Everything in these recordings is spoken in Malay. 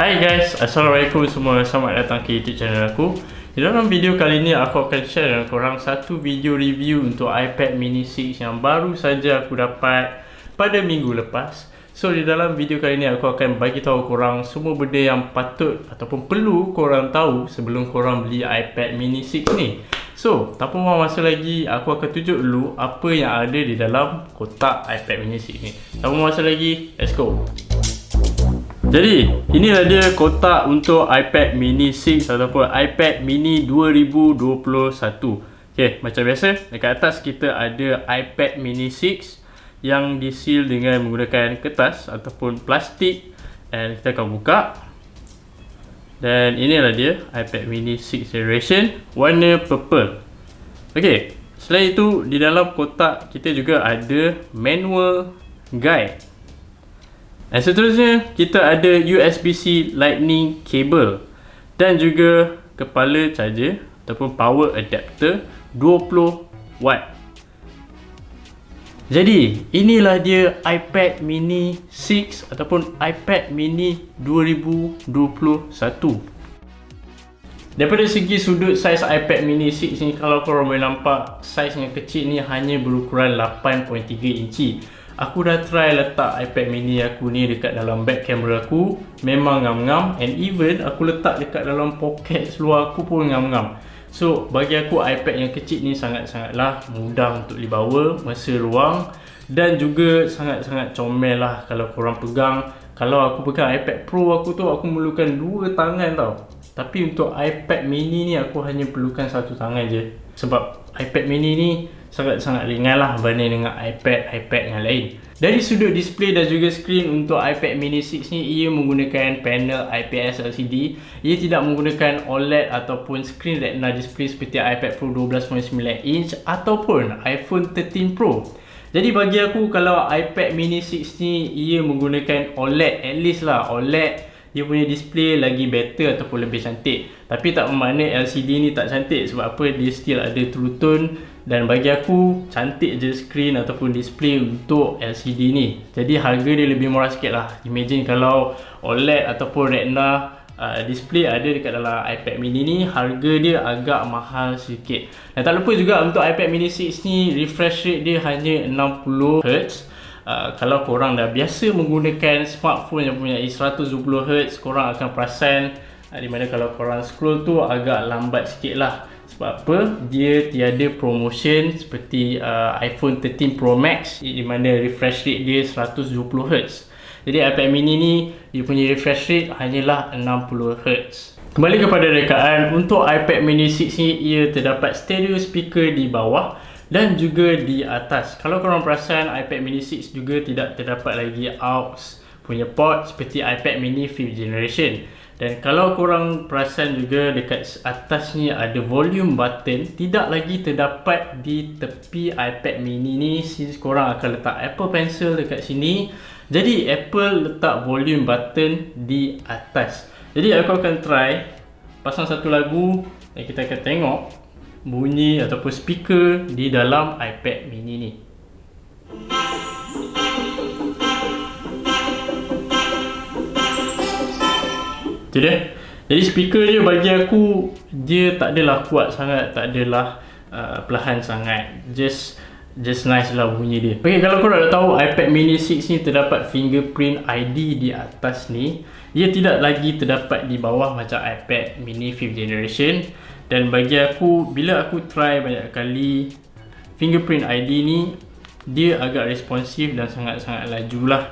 Hai guys, Assalamualaikum semua. Selamat datang ke YouTube channel aku. Di dalam video kali ni aku akan share dengan korang satu video review untuk iPad mini 6 yang baru saja aku dapat pada minggu lepas. So di dalam video kali ni aku akan bagi tahu korang semua benda yang patut ataupun perlu korang tahu sebelum korang beli iPad mini 6 ni. So, tanpa buang masa lagi, aku akan tunjuk dulu apa yang ada di dalam kotak iPad mini 6 ni. Tanpa buang masa lagi, let's go. Jadi, inilah dia kotak untuk iPad mini 6 ataupun iPad mini 2021. Okay, macam biasa, dekat atas kita ada iPad mini 6 yang diseal dengan menggunakan kertas ataupun plastik. Dan kita akan buka. Dan inilah dia iPad mini 6 generation warna purple. Okay, selain itu di dalam kotak kita juga ada manual guide. Dan seterusnya kita ada USB-C lightning cable dan juga kepala charger ataupun power adapter 20 watt. Jadi inilah dia iPad mini 6 ataupun iPad mini 2021. Daripada segi sudut saiz iPad mini 6 ni, kalau korang boleh nampak, saiz yang kecil ni hanya berukuran 8.3 inci. Aku dah try letak iPad mini aku ni dekat dalam back camera aku, memang ngam-ngam, and even aku letak dekat dalam poket seluar aku pun ngam-ngam. So bagi aku iPad yang kecil ni sangat-sangatlah mudah untuk dibawa masa ruang dan juga sangat-sangat comel lah kalau korang pegang. Kalau aku pegang iPad Pro aku tu, aku memerlukan 2 tangan tau. Tapi untuk iPad mini ni aku hanya perlukan 1 tangan je. Sebab iPad mini ni sangat-sangat ringan lah berbanding dengan iPad yang lain. Dari sudut display dan juga skrin untuk iPad mini 6 ni, ia menggunakan panel IPS LCD. Ia tidak menggunakan OLED ataupun screen retina display seperti iPad Pro 12.9 inch ataupun iPhone 13 Pro. Jadi bagi aku, kalau iPad mini 6 ni ia menggunakan OLED, at least lah OLED dia punya display lagi better ataupun lebih cantik. Tapi tak bermakna LCD ni tak cantik, sebab apa, dia still ada true tone. Dan bagi aku, cantik je screen ataupun display untuk LCD ni. Jadi harga dia lebih murah sikit lah. Imagine kalau OLED ataupun retina display ada dekat dalam iPad mini ni, harga dia agak mahal sikit. Dan tak lupa juga untuk iPad mini 6 ni, refresh rate dia hanya 60Hz. Kalau korang dah biasa menggunakan smartphone yang punya 120Hz, korang akan perasan di mana kalau korang scroll tu agak lambat sikit lah. Sebab apa? Dia tiada promotion seperti iPhone 13 Pro Max di mana refresh rate dia 120Hz. Jadi iPad mini ni dia punya refresh rate hanyalah 60Hz. Kembali kepada rekaan, untuk iPad mini 6 ni ia terdapat stereo speaker di bawah dan juga di atas. Kalau korang perasan, iPad mini 6 juga tidak terdapat lagi aux punya port seperti iPad mini 5th generation. Dan kalau korang perasan juga, dekat atas ni ada volume button, tidak lagi terdapat di tepi iPad mini ni, since korang akan letak Apple Pencil dekat sini. Jadi Apple letak volume button di atas. Jadi aku akan try pasang satu lagu dan kita akan tengok bunyi ataupun speaker di dalam iPad mini ni. Itu dia. Jadi speaker dia bagi aku, dia tak adalah kuat sangat, tak adalah perlahan sangat. Just nice lah bunyi dia. Okay, kalau korang dah tahu iPad mini 6 ni terdapat fingerprint ID di atas ni. Ia tidak lagi terdapat di bawah macam iPad mini 5th generation. Dan bagi aku, bila aku try banyak kali, fingerprint ID ni dia agak responsif dan sangat-sangat laju lah.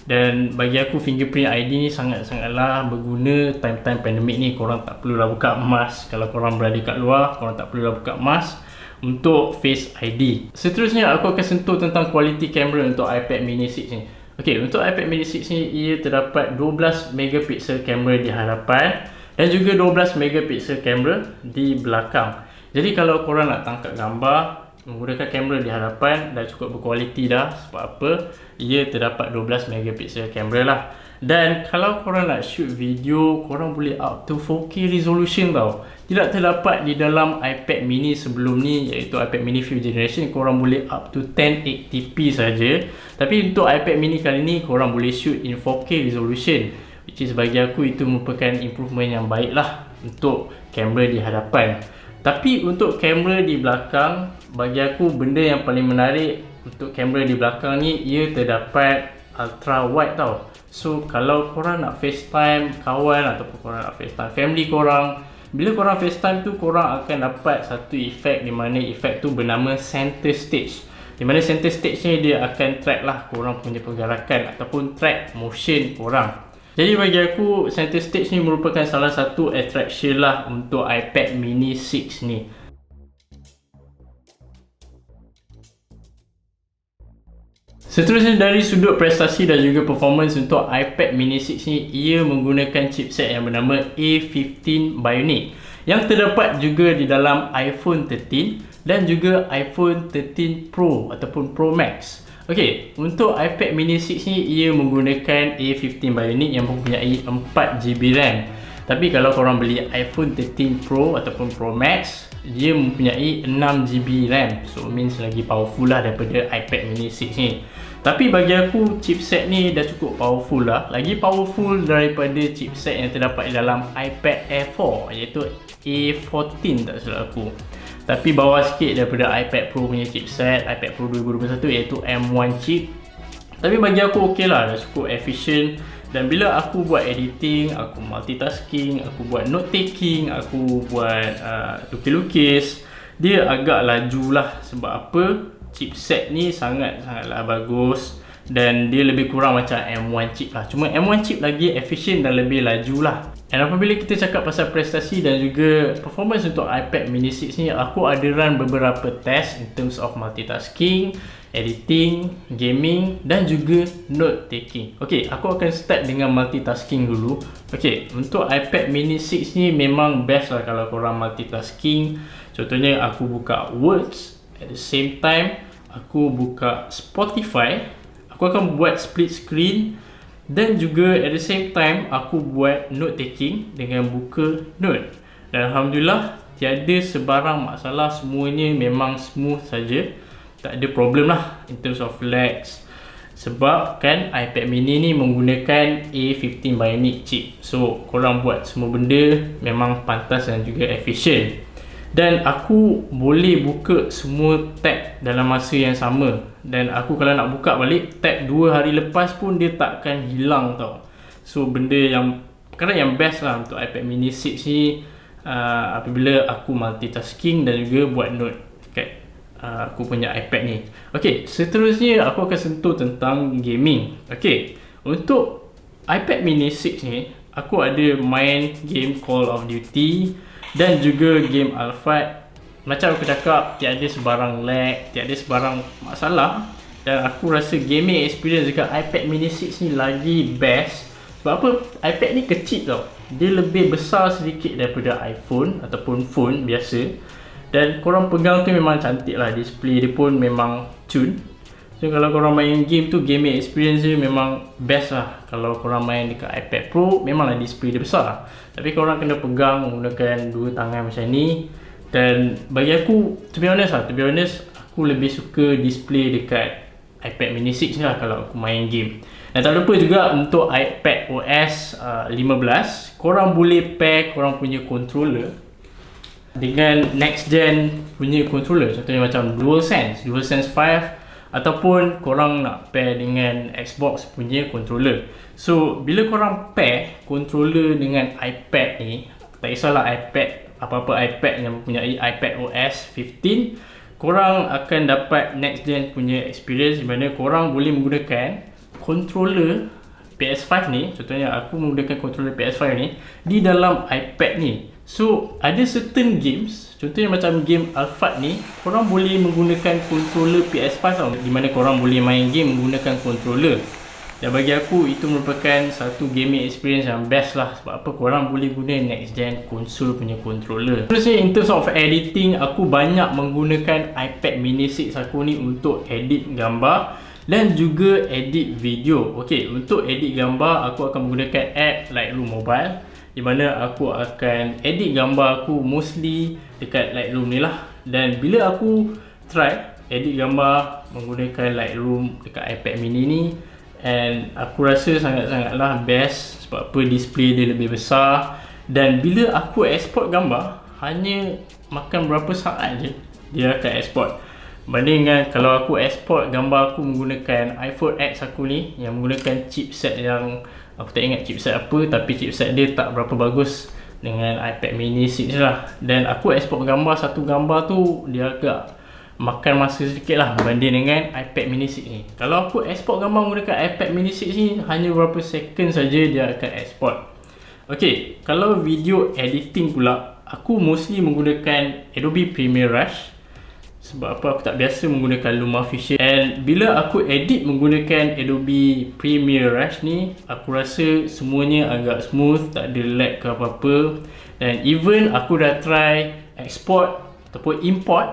Dan bagi aku, fingerprint ID ni sangat-sangatlah berguna time-time pandemik ni. Korang tak perlulah buka mask. Kalau korang berada kat luar, korang tak perlulah buka mask untuk Face ID. Seterusnya aku akan sentuh tentang quality kamera untuk iPad mini 6 ni. Okay, untuk iPad mini 6 ni ia terdapat 12 megapixel kamera di hadapan dan juga 12 megapixel kamera di belakang. Jadi kalau korang nak tangkap gambar menggunakan kamera di hadapan dah cukup berkualiti dah. Sebab apa? Ia terdapat 12 megapixel kamera lah. Dan kalau korang nak shoot video, korang boleh up to 4K resolution tau. Tidak terdapat di dalam iPad mini sebelum ni, iaitu iPad mini 5th generation, korang boleh up to 1080p saja. Tapi untuk iPad mini kali ni, korang boleh shoot in 4K resolution. which is bagi aku itu merupakan improvement yang baik lah untuk kamera di hadapan. Tapi untuk kamera di belakang, bagi aku benda yang paling menarik untuk kamera di belakang ni, ia terdapat ultra wide tau. So kalau korang nak FaceTime kawan ataupun korang nak FaceTime family korang, bila korang FaceTime tu, korang akan dapat satu efek di mana efek tu bernama center stage. Di mana center stage ni dia akan track lah korang punya pergerakan ataupun track motion korang. Jadi bagi aku center stage ni merupakan salah satu attraction lah untuk iPad mini 6 ni. Seterusnya dari sudut prestasi dan juga performance untuk iPad mini 6 ni, ia menggunakan chipset yang bernama A15 Bionic yang terdapat juga di dalam iPhone 13 dan juga iPhone 13 Pro ataupun Pro Max. Okey, untuk iPad mini 6 ni ia menggunakan A15 Bionic yang mempunyai 4GB RAM. Tapi kalau korang beli iPhone 13 Pro ataupun Pro Max, dia mempunyai 6GB RAM. So means lagi powerful lah daripada iPad mini 6 ni. Tapi bagi aku chipset ni dah cukup powerful lah. Lagi powerful daripada chipset yang terdapat dalam iPad Air 4, iaitu A14 tak salah aku. Tapi bawah sikit daripada iPad Pro punya chipset, iPad Pro 2021, iaitu M1 chip. Tapi bagi aku okey lah, dah cukup efficient. Dan bila aku buat editing, aku multitasking, aku buat note taking, aku buat lukis-lukis, dia agak laju lah. Sebab apa? Chipset ni sangatlah bagus dan dia lebih kurang macam M1 chip lah. Cuma M1 chip lagi efficient dan lebih laju lah. Dan apabila kita cakap pasal prestasi dan juga performance untuk iPad mini 6 ni, aku ada run beberapa test in terms of multitasking, editing, gaming dan juga note taking. Ok, aku akan start dengan multitasking dulu. Ok, untuk iPad mini 6 ni memang best lah kalau korang multitasking. Contohnya aku buka Words, at the same time aku buka Spotify, aku akan buat split screen, dan juga at the same time aku buat note taking dengan buka note. Dan Alhamdulillah tiada sebarang masalah, semuanya memang smooth saja. Tak ada problem lah in terms of lags. Sebab kan iPad mini ni menggunakan A15 Bionic chip. So korang buat semua benda memang pantas dan juga efficient. Dan aku boleh buka semua tab dalam masa yang sama. Dan aku kalau nak buka balik tab 2 hari lepas pun dia takkan hilang tau. So benda yang perkara yang best lah untuk iPad mini 6 ni, apabila aku multitasking dan juga buat note kat aku punya iPad ni. Ok, seterusnya aku akan sentuh tentang gaming. Ok, untuk iPad mini 6 ni, aku ada main game Call of Duty dan juga game Alphard. Macam aku cakap, tiada sebarang lag, tiada sebarang masalah. Dan aku rasa gaming experience dekat iPad mini 6 ni lagi best. Sebab apa? iPad ni kecil tau. Dia lebih besar sedikit daripada iPhone ataupun phone biasa. Dan korang pegang tu memang cantik lah. Display dia pun memang cun. So kalau korang main game tu, gaming experience dia memang best lah. Kalau korang main dekat iPad Pro, memanglah display dia besar. Tapi korang kena pegang menggunakan dua tangan macam ni. Dan bagi aku, to be honest, aku lebih suka display dekat iPad mini 6 lah kalau aku main game. Dan tak lupa juga untuk iPad OS 15, korang boleh pair korang punya controller dengan next gen punya controller. Contohnya macam DualSense 5, ataupun korang nak pair dengan Xbox punya controller. So bila korang pair controller dengan iPad ni, tak kisahlah iPad, apa-apa iPad yang mempunyai iPad OS 15, korang akan dapat next gen punya experience, di mana korang boleh menggunakan controller PS5 ni. Contohnya aku menggunakan controller PS5 ni di dalam iPad ni. So ada certain games, contohnya macam game Alphard ni, korang boleh menggunakan controller PS5 tau, di mana korang boleh main game menggunakan controller. Dan bagi aku itu merupakan satu gaming experience yang best lah. Sebab apa? Korang boleh guna next gen konsol punya controller. Terusnya in terms of editing, aku banyak menggunakan iPad mini 6 aku ni untuk edit gambar dan juga edit video. Ok, untuk edit gambar aku akan menggunakan app Lightroom Mobile, di mana aku akan edit gambar aku mostly dekat Lightroom ni lah. Dan bila aku try edit gambar menggunakan Lightroom dekat iPad mini ni, and aku rasa sangat-sangatlah best. Sebab apa, display dia lebih besar, dan bila aku export gambar hanya makan berapa saat je dia akan export. Bandingkan kalau aku export gambar aku menggunakan iPhone X aku ni yang menggunakan chipset yang aku tak ingat chipset apa, tapi chipset dia tak berapa bagus dengan iPad mini 6 lah. Dan aku export gambar, satu gambar tu dia agak makan masa sedikit lah berbanding dengan iPad mini 6 ni. Kalau aku export gambar menggunakan iPad mini 6 ni, hanya beberapa second saja dia akan export. Ok, kalau video editing pula, aku mostly menggunakan Adobe Premiere Rush. Sebab apa, aku tak biasa menggunakan LumaFusion. And bila aku edit menggunakan Adobe Premiere Rush ni, aku rasa semuanya agak smooth, tak ada lag ke apa-apa. Dan even aku dah try export ataupun import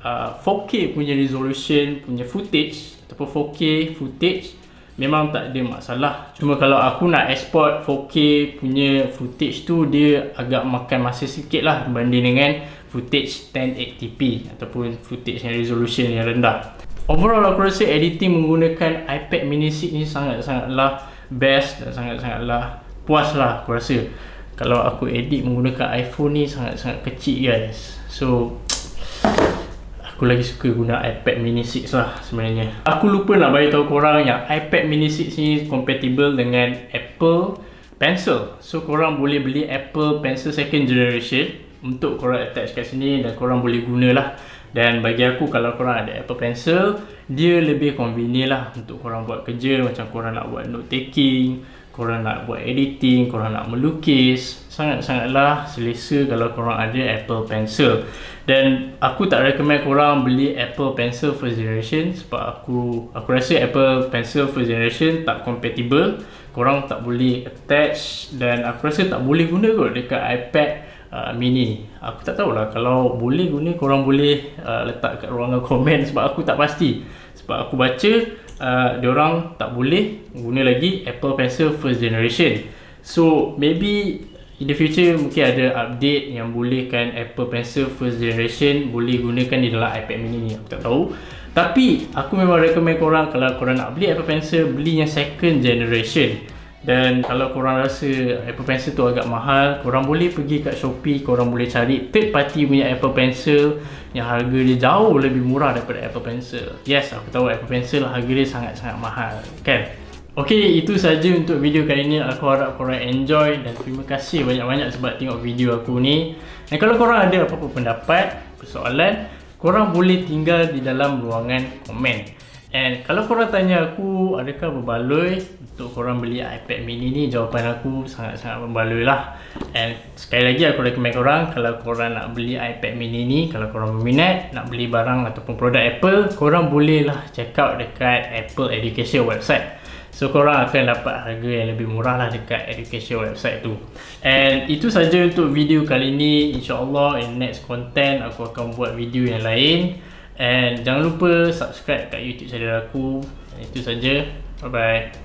4K punya resolution punya footage ataupun 4K footage, memang tak ada masalah. Cuma kalau aku nak export 4K punya footage tu, dia agak makan masa sikit lah berbanding dengan footage 1080p ataupun footage yang resolution yang rendah. Overall aku rasa editing menggunakan iPad mini 6 ni sangat-sangatlah best dan sangat-sangatlah puas lah aku rasa. Kalau aku edit menggunakan iPhone ni sangat-sangat kecil guys. So aku lagi suka guna iPad mini 6 lah sebenarnya. Aku lupa nak bagi tahu korang yang iPad mini 6 ni compatible dengan Apple Pencil. So korang boleh beli Apple Pencil second generation untuk korang attach kat sini dan korang boleh gunalah. Dan bagi aku, kalau korang ada Apple Pencil, dia lebih convenient lah untuk korang buat kerja. Macam korang nak buat note taking, korang nak buat editing, korang nak melukis, sangat-sangatlah selesa kalau korang ada Apple Pencil. Dan aku tak recommend korang beli Apple Pencil first generation, sebab aku rasa Apple Pencil first generation tak compatible. Korang tak boleh attach, dan aku rasa tak boleh guna kot dekat iPad mini. Aku tak tahulah, kalau boleh guna korang boleh letak kat ruangan komen, sebab aku tak pasti. Sebab aku baca diorang tak boleh guna lagi Apple Pencil first generation. So maybe in the future mungkin ada update yang bolehkan Apple Pencil first generation boleh gunakan di dalam iPad mini ni, aku tak tahu. Tapi aku memang recommend korang, kalau korang nak beli Apple Pencil, beli yang second generation. Dan kalau korang rasa Apple Pencil tu agak mahal, korang boleh pergi kat Shopee, korang boleh cari third party punya Apple Pencil yang harga dia jauh lebih murah daripada Apple Pencil. Yes, aku tahu Apple Pencil harga dia sangat-sangat mahal, kan? Ok, itu saja untuk video kali ni. Aku harap korang enjoy dan terima kasih banyak-banyak sebab tengok video aku ni. Dan kalau korang ada apa-apa pendapat, persoalan, korang boleh tinggal di dalam ruangan komen. And kalau korang tanya aku adakah berbaloi untuk korang beli iPad mini ni, jawapan aku sangat-sangat berbaloi lah. And sekali lagi aku recommend korang, kalau korang nak beli iPad mini ni, kalau korang berminat nak beli barang ataupun produk Apple, korang boleh lah check out dekat Apple Education website. So korang akan dapat harga yang lebih murah lah dekat Education website tu. And itu saja untuk video kali ni. InsyaAllah in next content aku akan buat video yang lain. And jangan lupa subscribe kat YouTube channel aku. Itu saja. Bye bye.